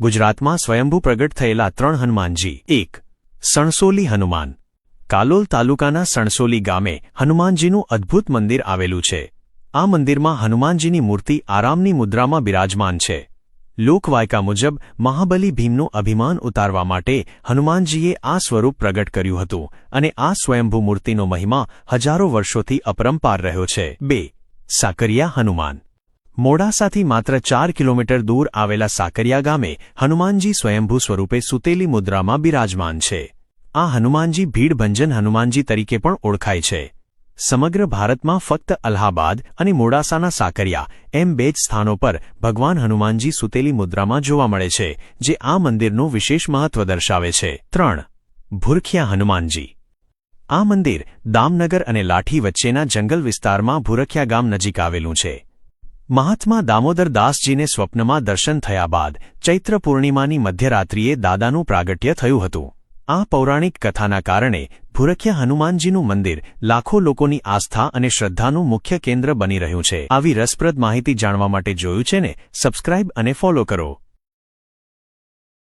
ગુજરાતમાં સ્વયંભૂ પ્રગટ થયેલા 3 હનુમાનજી. 1. સણસોલી હનુમાન. કાલોલ તાલુકાના સણસોલી ગામે હનુમાનજીનું અદ્ભુત મંદિર આવેલું છે. આ મંદિરમાં હનુમાનજીની મૂર્તિ આરામની મુદ્રામાં બિરાજમાન છે. લોકવાયકા મુજબ મહાબલી ભીમનું અભિમાન ઉતારવા માટે હનુમાનજીએ આ સ્વરૂપ પ્રગટ કર્યું હતું અને આ સ્વયંભૂ મૂર્તિનો મહિમા હજારો વર્ષોથી અપરંપાર રહ્યો છે. 2. સાકરિયા હનુમાન. મોડાસાથી માત્ર 4 કિલોમીટર દૂર આવેલા સાકરિયા ગામે હનુમાનજી સ્વયંભૂ સ્વરૂપે સૂતેલી મુદ્રામાં બિરાજમાન છે. આ હનુમાનજી ભીડભંજન હનુમાનજી તરીકે પણ ઓળખાય છે. સમગ્ર ભારતમાં ફક્ત અલ્હાબાદ અને મોડાસાના સાકરિયા એમ 2 જ સ્થાનો પર ભગવાન હનુમાનજી સૂતેલી મુદ્રામાં જોવા મળે છે, જે આ મંદિરનું વિશેષ મહત્વ દર્શાવે છે. 3. ભૂરખિયા હનુમાનજી. આ મંદિર દામનગર અને લાઠી વચ્ચેના જંગલ વિસ્તારમાં ભૂરખિયા ગામ નજીક આવેલું છે. મહાત્મા દામોદર દાસજીને સ્વપ્નમાં દર્શન થયા બાદ ચૈત્ર પૂર્ણિમાની મધ્યરાત્રિએ દાદાનું પ્રાગટ્ય થયું હતું. આ પૌરાણિક કથાના કારણે ભૂરખિયા હનુમાનજીનું મંદિર લાખો લોકોની આસ્થા અને શ્રદ્ધાનું મુખ્ય કેન્દ્ર બની રહ્યું છે. આવી રસપ્રદ માહિતી જાણવા માટે જોયું છે ને? સબસ્ક્રાઇબ અને ફોલો કરો.